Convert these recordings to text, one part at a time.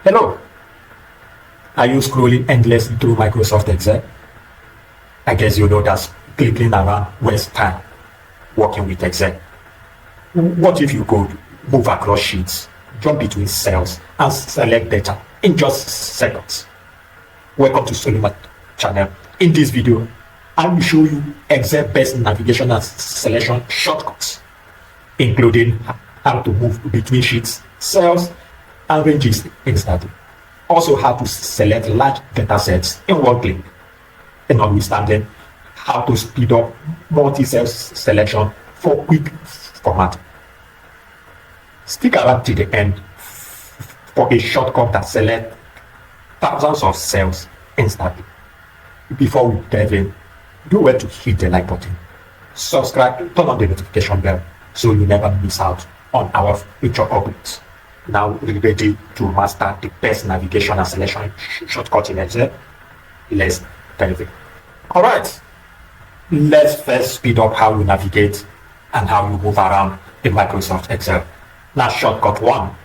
Hello, are you scrolling endlessly through Microsoft Excel? I guess you know that's clicking around waste time working with Excel. What if you could move across sheets, jump between cells, and select data in just seconds? Welcome to Solomon channel. In this video, I will show you Excel best navigation and selection shortcuts, including how to move between sheets, cells, and ranges instantly. Also, how to select large data sets in one click, and notwithstanding, how to speed up multi-cell selection for quick formatting. Stick around to the end for a shortcut that selects thousands of cells instantly. Before we dive in, do well to hit the like button, subscribe, turn on the notification bell so you never miss out on our future updates. Now we're ready to master the best navigation and selection shortcut in Excel. Let's dive in. Alright, let's first speed up how you navigate and how you move around in Microsoft Excel. Now shortcut 1,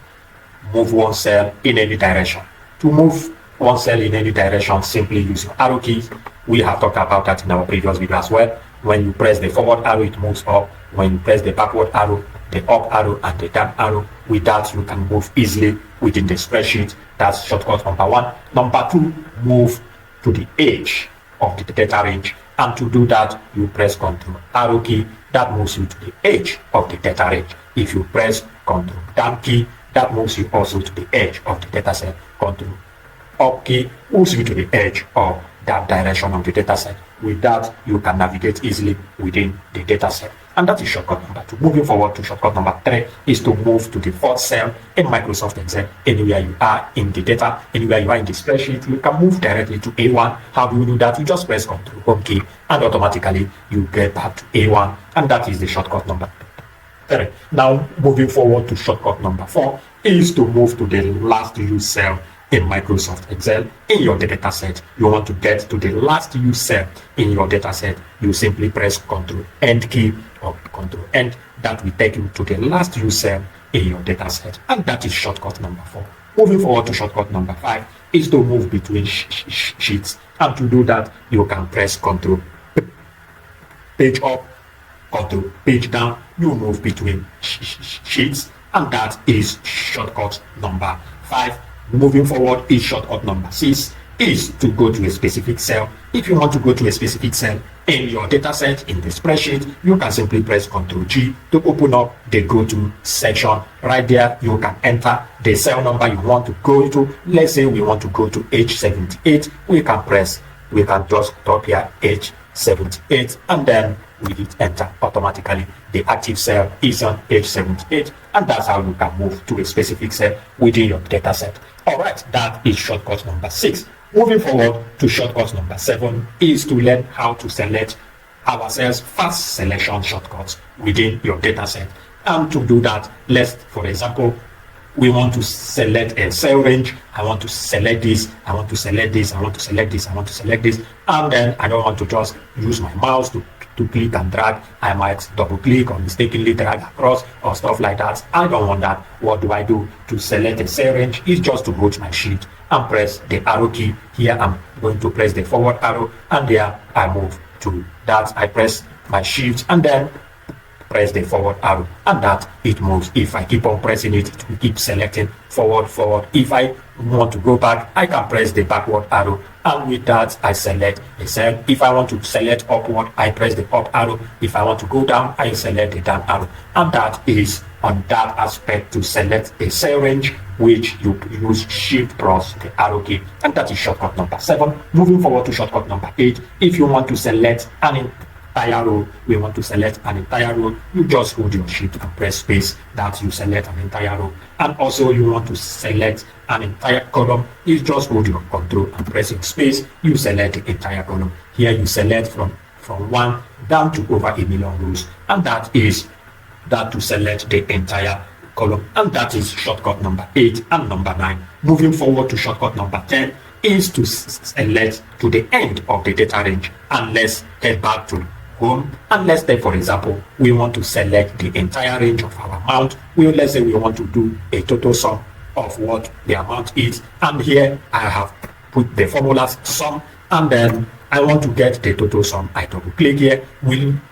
move one cell in any direction. To move one cell in any direction, simply use your arrow keys. We have talked about that in our previous video as well. When you press the forward arrow, it moves up. When you press the backward arrow, the up arrow and the down arrow. With that, you can move easily within the spreadsheet. That's shortcut number 1. Number 2, move to the edge of the data range. And to do that, you press Ctrl arrow key. That moves you to the edge of the data range. If you press Ctrl down key, that moves you also to the edge of the data set. Ctrl up key moves you to the edge of that direction of the data set. With that, you can navigate easily within the data set. And that is shortcut number 2. Moving forward to shortcut number 3 is to move to the fourth cell in Microsoft Excel. Anywhere you are in the data, anywhere you are in the spreadsheet, you can move directly to A1. How do you do that? You just press Ctrl Home key and automatically you get back to A1. And that is the shortcut number 3. Now, moving forward to shortcut number 4 is to move to the last used cell in Microsoft Excel in your data set. You want to get to the last used cell in your data set, you simply press Ctrl End key or Ctrl End. That will take you to the last used cell in your data set, and that is shortcut number 4. Moving forward to shortcut number 5 is to move between sheets, and to do that you can press Ctrl page up, Ctrl page down. You move between sheets, and that is shortcut number 5. Moving forward is shortcut number 6 is to go to a specific cell. If you want to go to a specific cell in your data set in the spreadsheet, you can simply press Ctrl G to open up the go to section. Right there, you can enter the cell number you want to go to. Let's say we want to go to H78. We can just type here H78 and then we hit enter. Automatically the active cell is on H78, and that's how you can move to a specific cell within your data set. Alright, that is shortcut number 6. Moving forward to shortcut number 7 is to learn how to select our cells fast selection shortcuts within your data set. And to do that, let's, for example, we want to select a cell range. I want to select this, I want to select this, I want to select this, I want to select this, and then I don't want to just use my mouse to click and drag. I might double click or mistakenly drag across or stuff like that. I don't want that. What do I do to select a cell range? Is just to go to my sheet and press the arrow key. Here I'm going to press the forward arrow, and there I move to that. I press my shift and then press the forward arrow, and that it moves. If I keep on pressing it, it will keep selecting forward. If I want to go back, I can press the backward arrow, and with that I select a cell. If I want to select upward, I press the up arrow. If I want to go down, I select the down arrow. And that is on that aspect to select a cell range, which you use shift plus the arrow key, and that is shortcut number 7. Moving forward to shortcut number 8, if you want to select an entire row, we want to select an entire row, you just hold your shift and press space. That you select an entire row. And also you want to select an entire column, you just hold your control and pressing space, you select the entire column. Here you select from 1 down to over 1 million rows, and that is that to select the entire column. And that is shortcut number 8 and number 9. Moving forward to shortcut number 10 is to select to the end of the data range, and let's head back to home, and let's say, for example, we want to select the entire range of our amount. Let's say we want to do a total sum of what the amount is. And here I have put the formulas sum, and then I want to get the total sum. I double click here.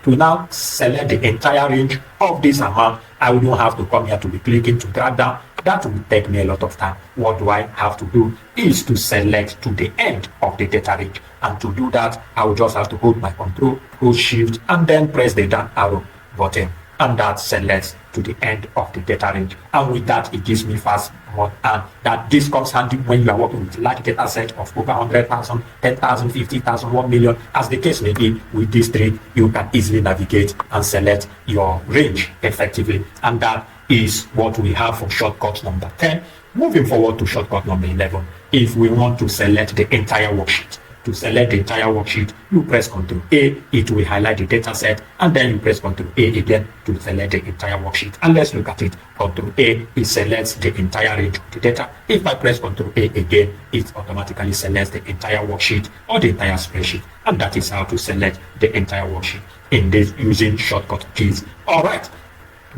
To now select the entire range of this amount. I will not have to come here to be clicking to drag down. That will take me a lot of time. What do I have to do is to select to the end of the data range. And to do that, I will just have to hold my control, hold shift, and then press the down arrow button. And that selects to the end of the data range. And with that, it gives me fast mode. And that this comes handy when you are working with large data set of over 100,000, 10,000, 50,000, 1 million. As the case may be, with this tree, you can easily navigate and select your range effectively. And that is what we have for shortcut number 10. Moving forward to shortcut number 11, if we want to select the entire worksheet. To select the entire worksheet, you press Ctrl A, it will highlight the data set, and then you press Ctrl A again to select the entire worksheet. And let's look at it. Ctrl A, it selects the entire range of the data. If I press Ctrl A again, it automatically selects the entire worksheet or the entire spreadsheet. And that is how to select the entire worksheet in this using shortcut keys. All right,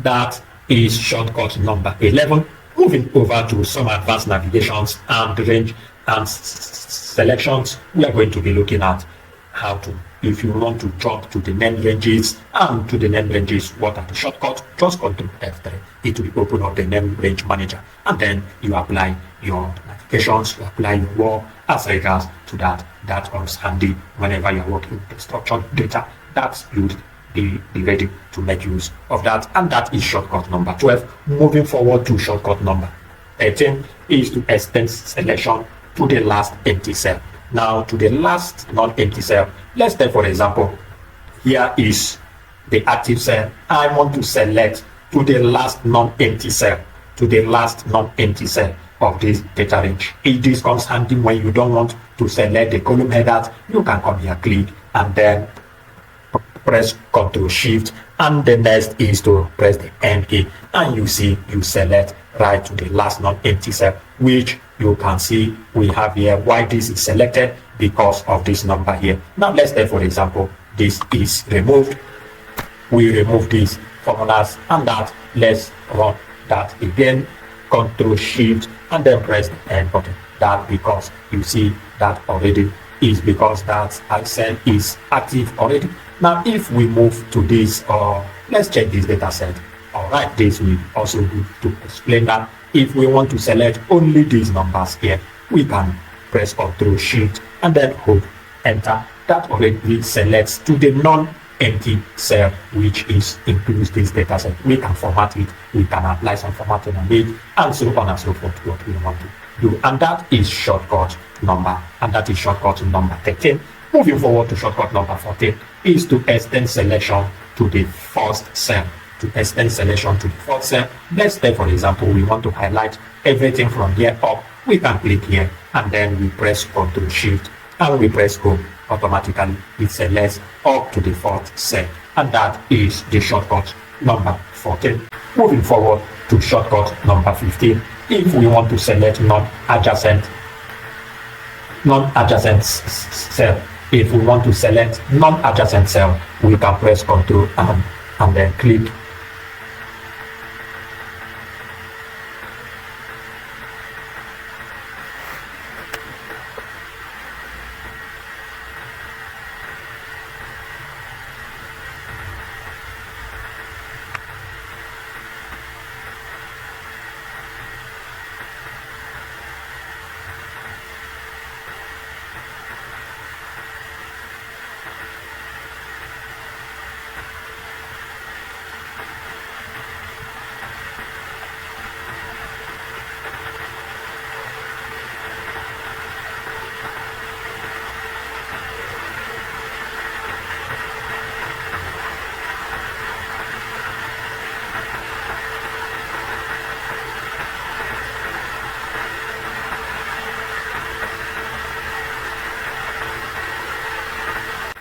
that is shortcut number 11. Moving over to some advanced navigations and range and selections, we are going to be looking at how to, if you want to jump to the name ranges, and to the name ranges, what are the shortcuts? Just Ctrl F3. It will open up the name range manager, and then you apply your navigations, you apply your work as regards to that. That comes handy whenever you are working with the structured data. That you'll be ready to make use of that. And that is shortcut number 12. Moving forward to shortcut number 13 is to extend selection to the last empty cell. Now to the last non-empty cell, let's take for example, here is the active cell. I want to select to the last non-empty cell, to the last non-empty cell of this data range. This comes handy when you don't want to select the column headers. You can come here, click, and then press Ctrl Shift, and the next is to press the N key, and you see you select right to the last non-empty cell, which you can see we have here. Why this is selected? Because of this number here. Now let's say for example this is removed. We remove these formulas, and that let's run that again. Ctrl Shift and then press the N button. That because you see that already is because that I said is active already. Now if we move to this, let's check this data set. All right, this will also be to explain that if we want to select only these numbers here, we can press Ctrl Shift and then hold Enter. That already selects to the non-empty cell, which includes this data set. We can format it, we can apply some formatting on it, and so on and so forth, what we want to do. And that is shortcut number, and that is shortcut number 13. Moving forward to shortcut number 14 is to extend selection to the first cell. To extend selection to the fourth cell, let's say for example we want to highlight everything from here up. We can click here and then we press Ctrl Shift and we press Go. Automatically it selects up to the fourth cell, and that is the shortcut number 14. Moving forward to shortcut number 15, if we want to select non-adjacent cell, if we want to select non-adjacent cell, we can press Ctrl and then click.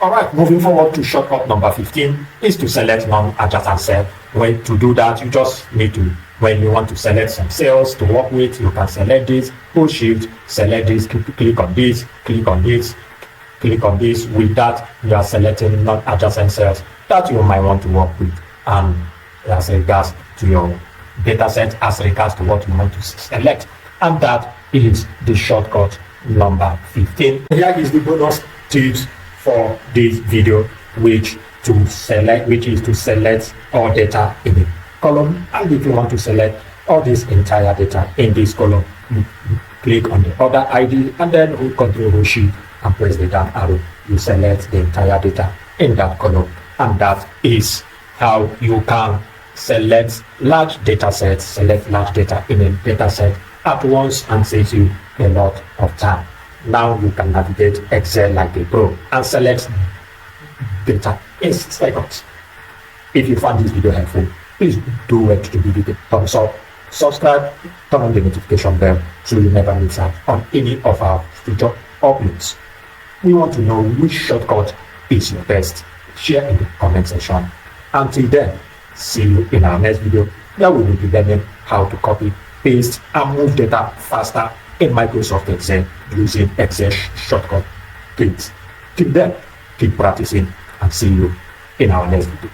All right, moving forward to shortcut number 15 is to select non-adjacent cell. When to do that, you just need to, when you want to select some cells to work with, you can select this, hold Shift, select this, click on this, click on this, click on this. With that, you are selecting non-adjacent cells that you might want to work with, and as regards to your data set, as regards to what you want to select. and that is the shortcut number 15. Here is the bonus tips for this video, which is to select all data in the column. And if you want to select all this entire data in this column, you click on the other ID and then hold Ctrl or Shift and press the down arrow. You select the entire data in that column, and that is how you can select large data sets, select large data in a data set at once, and saves you a lot of time. Now you can navigate Excel like a pro and select data in 6 seconds. If you found this video helpful, please do it to give it a thumbs up, subscribe, turn on the notification bell so you never miss out on any of our future uploads. We want to know which shortcut is your best. Share in the comment section. Until then, see you in our next video, where we will be learning how to copy, paste, and move data faster in Microsoft Excel using Excel shortcut keys. Till then, keep practicing and see you in our next video.